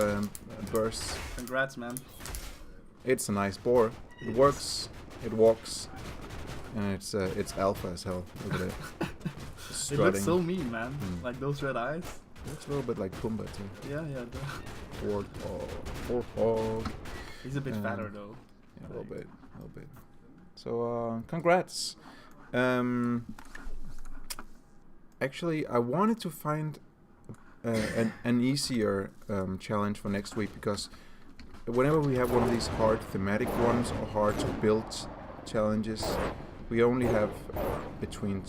Burst. Congrats, man. It's a nice boar. It works. It walks. And it's alpha as hell. Look at it. It Strutting. looks so mean, man. Like those red eyes. It looks a little bit like Pumbaa too. Yeah, yeah. Warthog. He's a bit fatter though. Yeah, a little bit. So congrats. Actually, I wanted to find an easier challenge for next week, because whenever we have one of these hard thematic ones or hard to build challenges, we only have between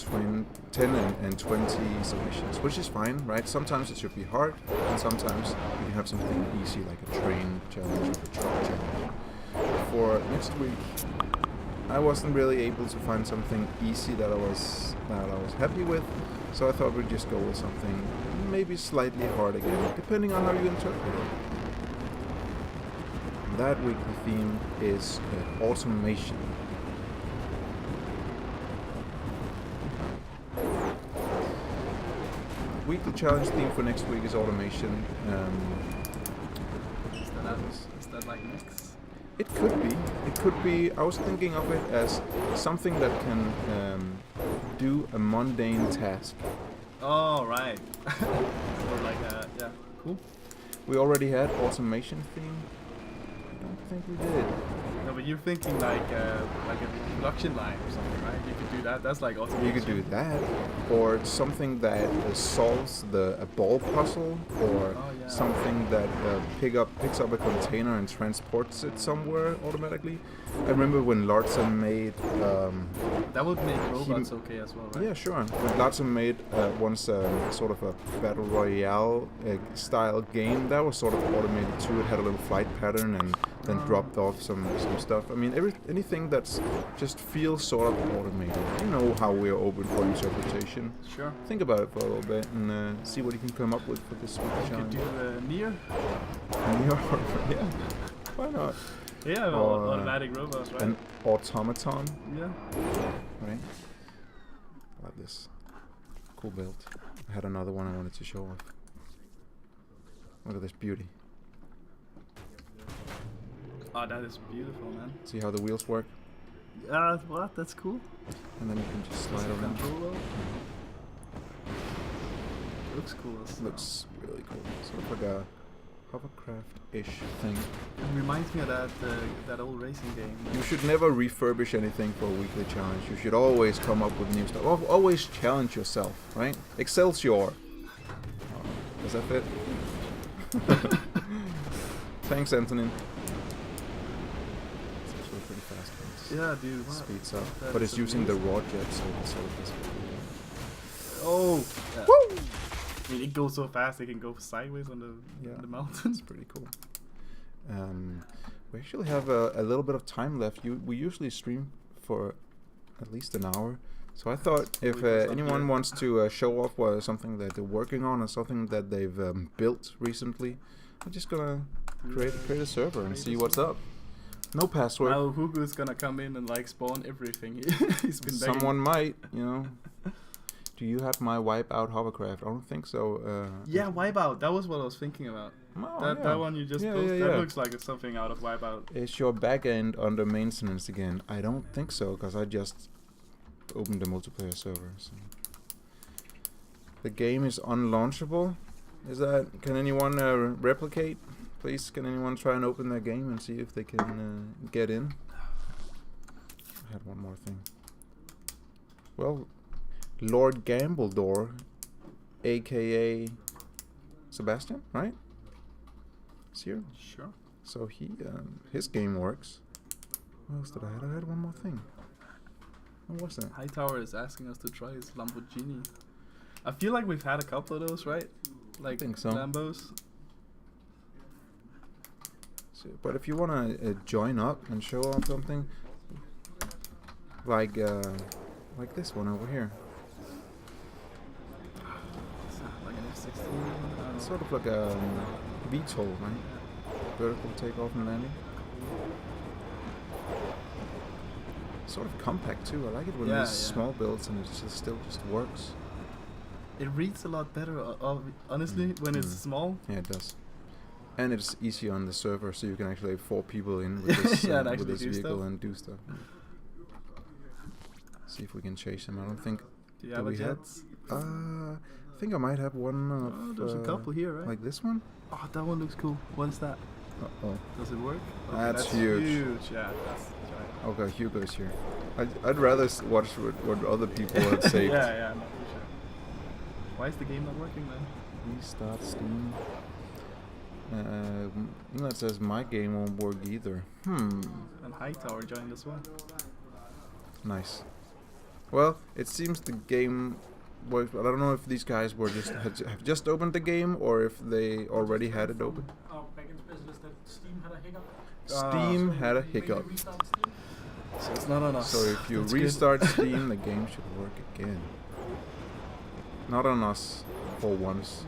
10 and 20 submissions, which is fine, right? Sometimes it should be hard, and sometimes you can have something easy like a train challenge or a truck challenge. For next week, I wasn't really able to find something easy that I was happy with, so I thought we'd just go with something maybe slightly hard again, depending on how you interpret it. That weekly theme is automation. Weekly challenge theme for next week is automation. Is that like mix? It could be. It could be. I was thinking of it as something that can do a mundane task. Oh, right. Or like yeah, cool. We already had automation theme. I don't think we did. No, but you're thinking like a production line or something, right? You could do that. That's like automation. You could do that, or something that solves a ball puzzle, or something that picks up a container and transports it somewhere automatically. I remember when Larsa made. That would make robots okay as well, right? Yeah, sure. When Larsa made once sort of a battle royale style game, that was sort of automated too. It had a little flight pattern and then dropped off some stuff. I mean, anything that's just feels sort of automated. You know how we're open for interpretation. Sure. Think about it for a little bit and see what you can come up with for this week's You could challenge. do Nier. Nier, yeah. Why not? Yeah, Or, automatic robots, right? An automaton, Yeah. right? About this cool build. I had another one I wanted to show off. Look at this beauty. Oh, that is beautiful, man. See how the wheels work? What? That's cool. And then you can just slide around. Control. Looks cool. Looks really cool. Sort of like a hovercraft-ish thing. It reminds me of that old racing game. You should never refurbish anything for a weekly challenge. You should always come up with new stuff. Always challenge yourself, right? Excelsior. Does that fit? Thanks, Antonin. It's actually pretty fast. Yeah, dude. Wow. Speeds up. That But is it's using the amazing. raw jet, so it sort of does. Oh! Yeah. Woo! I mean, it goes so fast, it can go sideways on the mountains. It's pretty cool. We actually have a little bit of time left. We usually stream for at least an hour. So I thought if anyone wants to show off something that they're working on or something that they've built recently, I'm just gonna create a server and see what's up. No password. Now Hugo's gonna come in and like spawn everything. He's been begging. Someone might, you know. Do you have my Wipeout hovercraft? I don't think so. Yeah, Wipeout. That was what I was thinking about. Oh, That one you just posted. That looks like it's something out of Wipeout. Is your backend under maintenance again? I don't think so, because I just opened the multiplayer server. So. The game is unlaunchable. Can anyone replicate? Please, can anyone try and open that game and see if they can get in? I had one more thing. Well, Lord Gambledore, aka Sebastian, right? Is here. Sure. So his game works. What else did I have? I had one more thing. What was that? Hightower is asking us to try his Lamborghini. I feel like we've had a couple of those, right? Like I think so. Lambos. So, but if you wanna join up and show off something, like this one over here. Like an F-16. It's sort of like a VTOL, right? Vertical takeoff and landing. Sort of compact too. I like it when it's small builds and it still works. It reads a lot better, honestly, when it's small. Yeah, it does. And it's easy on the server, so you can actually have 4 people in with this, with this vehicle and do stuff. See if we can chase him. I don't think. Do you have a jet? I think I might have one of. There's a couple here, right? Like this one. Oh, that one looks cool. What is that? Oh. Does it work? Okay, That's huge. Yeah, that's right. Okay, Hugo's here. I'd rather watch what other people have saved. Yeah, no, for sure. Why is the game not working then? Restart Steam. That says my game won't work either. And Hightower joined as well. Nice. Well, it seems the game works, but I don't know if these guys were have just opened the game or if they already had it open. Our backend specialist that Steam had a hiccup. Steam had a hiccup. When you restart Steam. So it's not on us. So if you That's restart Steam, the game should work again. Not on us, for once.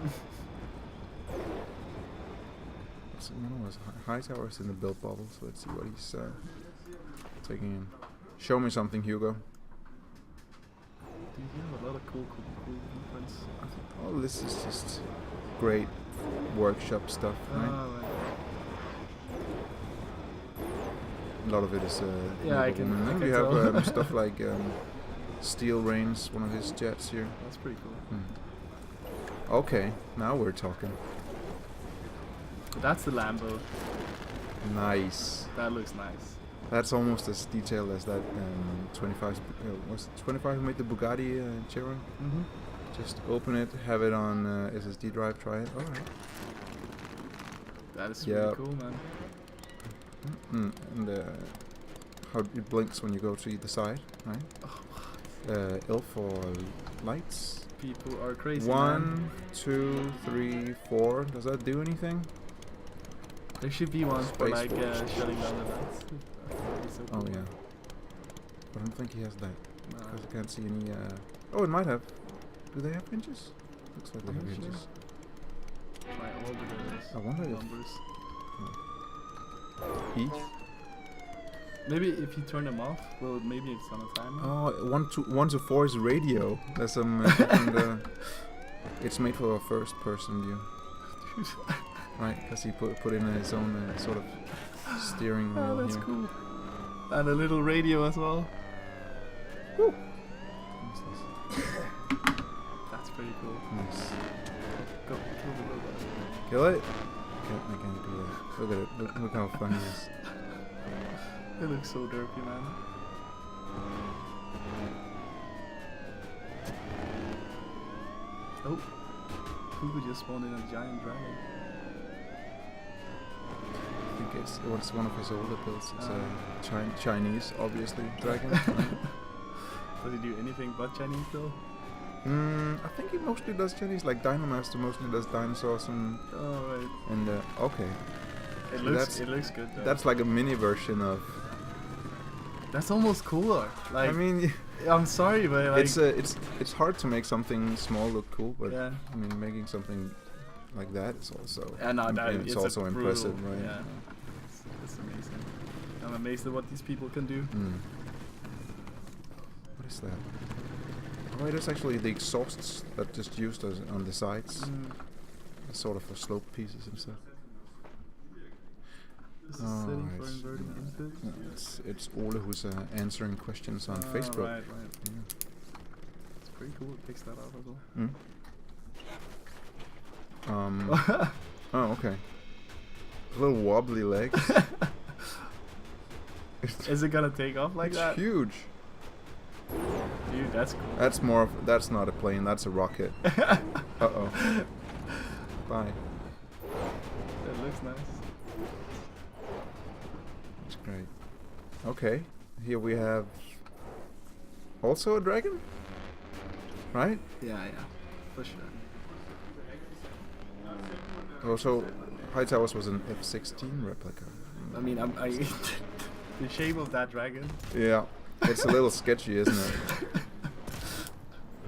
Hightower's in the build bubble, so let's see what he's taking in. Show me something, Hugo. Dude, you have a lot of cool blueprints. I think all this is just great workshop stuff, right? Right. A lot of it is Yeah, I can then we have tell. stuff like steel rains one of his jets here. That's pretty cool. Okay, now we're talking. That's the Lambo. Nice. That looks nice. That's almost as detailed as that 25. Was it 25 who made the Bugatti Chiron? Mm-hmm. Just open it, have it on SSD drive, try it. All right. That is really cool, man. And how it blinks when you go to either side, right? L for lights. People are crazy. 1, 2, 3, 4. Does that do anything? There should be one for Space like Force. shutting down the lights. So Oh cool. yeah. But I don't think he has that No. because I can't see any. Oh, it might have. Do they have hinges? Looks like they I'm have not sure. hinges. Try all the I wonder if numbers. E. Maybe if you turn them off, well, maybe it's on a timer. Oh, 1 to 4 is radio. There's some different. It's made for a first-person view, right? Because he put in his own sort of steering wheel Oh, that's here. cool. And a little radio as well. Woo. What's this? That's pretty cool. Nice. Go, kill the robot. Kill it? I can't do that. Look at it. Look how funny it is. It looks so derpy, man. Oh, Kuga just spawned in a giant dragon. I think it was one of his older builds. It's a Chinese, obviously, dragon. Does he do anything but Chinese though? I think he mostly does Chinese, like Dinomaster mostly does dinosaurs and Oh right. Okay. It So looks good though. That's like a mini version of. That's almost cooler. Like I mean, I'm sorry, but like it's hard to make something small look cool, but yeah. I mean making something like that is also It's also a impressive, brutal, right? Yeah, it's amazing. I'm amazed at what these people can do. What is that? Oh, it is actually the exhausts that just used as on the sides, sort of for slope pieces and stuff. This is setting for it's- inverting input. No, it's Ole who's answering questions on Facebook. Right. Yeah. It's pretty cool. It picks that up as well. Oh, okay. Little wobbly legs. Is it gonna take off like it's that? huge. Dude, that's cool. That's not a plane. That's a rocket. Uh-oh. Bye. It looks nice. That's great. Okay. Here we have also a dragon, right? Yeah, for sure. Also, Hightowers was an F-16 replica. I mean, the shape of that dragon. Yeah, it's a little sketchy, isn't it?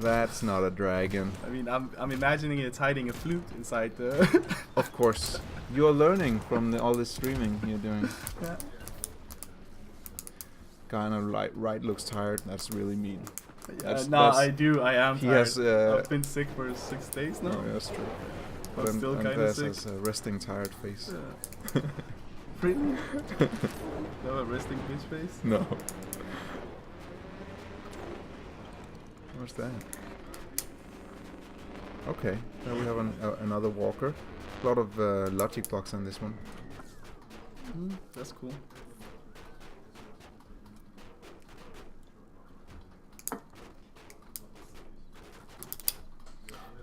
That's not a dragon. I mean, I'm imagining it's hiding a flute inside the. Of course, you're learning from all this streaming you're doing. Yeah. Kind of right looks tired. That's really mean. I am He tired. has. I've been sick for 6 days now. Oh, yeah, that's true. But still kind of Andreas sick. has a resting tired face. Yeah. Really? No, a resting bitch face? No. What's that? Okay, now we have another walker. A lot of logic blocks on this one. That's cool.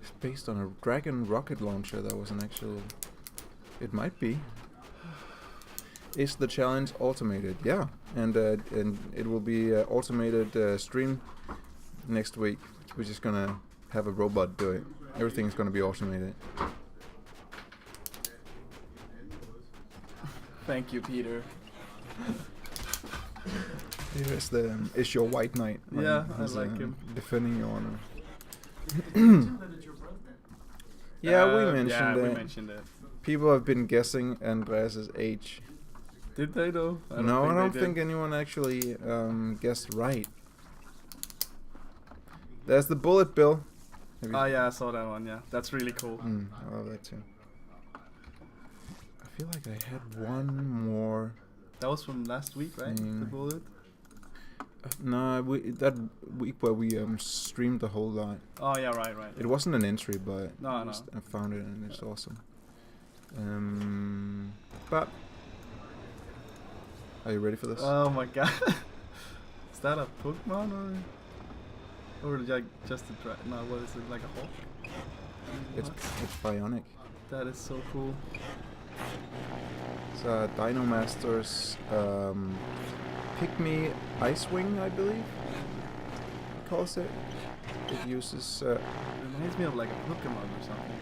It's based on a Dragon rocket launcher. That was an actual. It might be. Is the challenge automated? Yeah, and it will be automated stream next week. We're just gonna have a robot do it. Everything is gonna be automated. Thank you, Peter. Here's is your white knight. Yeah, I He's, like him. Defending your honor. That it's your birthday. Yeah, we mentioned Yeah, that. we mentioned it. People have been guessing Andreas's age. Did they though? I don't think anyone actually guessed right. There's the bullet bill. Oh yeah, I saw that one. Yeah, that's really cool. I love that too. I feel like I had one more. That was from last week, right? The bullet. No, that week where we streamed the whole lot. Oh yeah, right. It wasn't an entry, but No. I found it and it's awesome. But are you ready for this? Oh my god. Is that a Pokemon or like just a no? What is it, like a hawk? It's bionic. That is so cool. It's Dino Masters Pygmy Ice Wing, I believe. It calls it. It uses Reminds me of like a Pokemon or something.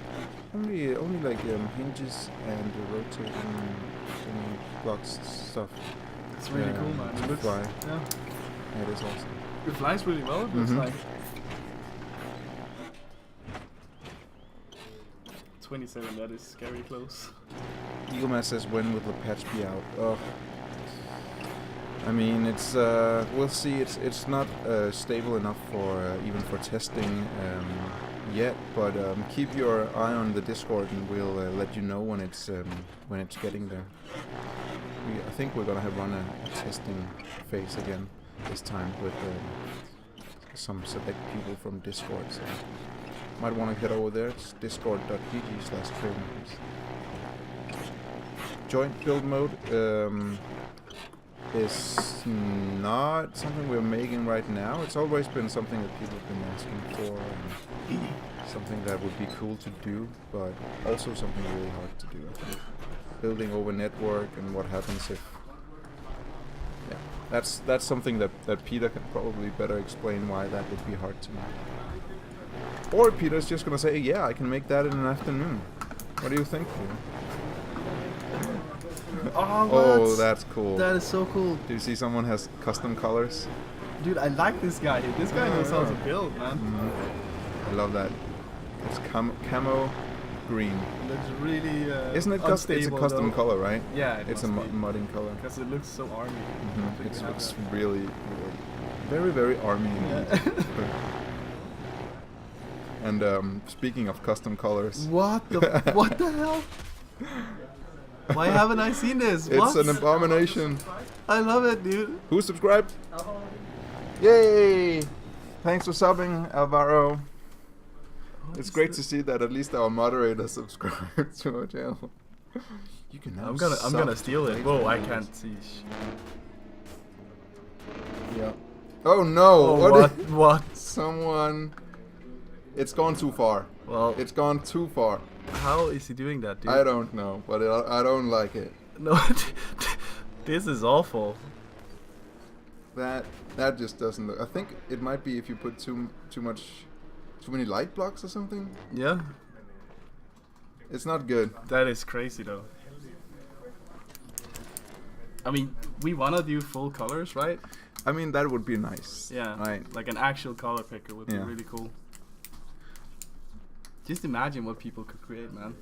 only like hinges and rotating blocks stuff. It's really cool, man. to It looks, fly. yeah. It is awesome. It flies really well. It looks Mhm. like 27. That is scary close. Eagleman says, when will the patch be out? Oh, I mean, it's we'll see. It's not stable enough for even for testing yet. But keep your eye on the Discord, and we'll let you know when it's getting there. I think we're gonna run a testing phase again this time with some select people from Discord. So might want to head over there. It's discord.gg/trailmakers. Joint build mode is not something we're making right now. It's always been something that people have been asking for, and something that would be cool to do, but also something really hard to do, I think. Building over network and what happens if... Yeah, that's something that Peter can probably better explain why that would be hard to make. Or Peter's just gonna say, yeah, I can make that in an afternoon. What do you think, Peter? Oh, that's cool. That is so cool. Do you see someone has custom colors? Dude, I like this guy. This guy knows how to build, man. I love that. It's camo green. Looks really Isn't it it's a custom color, right? Yeah, it's a modding color. Because it looks so army. It looks really, very, very army indeed. And speaking of custom colors, What the hell? Why haven't I seen this? It's an abomination. I love it, dude. Who subscribed? Yay! Thanks for subbing, Alvaro. It's great to see that at least our moderator subscribed to our channel. You can now I'm gonna steal it. Whoa, I can't see. Yeah. Oh no! Oh, what? Someone. It's gone too far. Well, It's gone too far. how is he doing that, dude? I don't know, but I don't like it. No, this is awful. That just doesn't look. I think it might be if you put too many light blocks or something. Yeah, It's not good. that is crazy though. I mean, we wanna do full colors, right? I mean, that would be nice. Yeah, Right. like an actual color picker would be Yeah. really cool. Just imagine what people could create, man.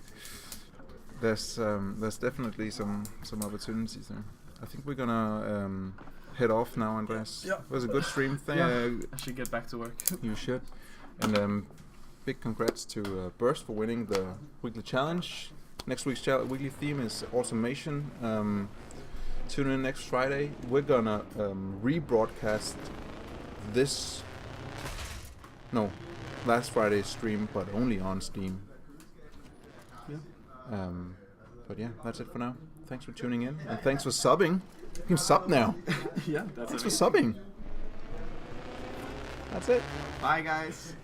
There's definitely some opportunities there. I think we're gonna head off now, Andreas. Yeah. It was a good stream. Yeah. I should get back to work. You should. And big congrats to Burst for winning the weekly challenge. Next week's weekly theme is automation. Tune in next Friday. We're gonna rebroadcast last Friday's stream, but only on Steam. Yeah. But yeah, that's it for now. Thanks for tuning in, and thanks for subbing. You can sub now. Yeah, that's Thanks for subbing. That's it. Bye, guys.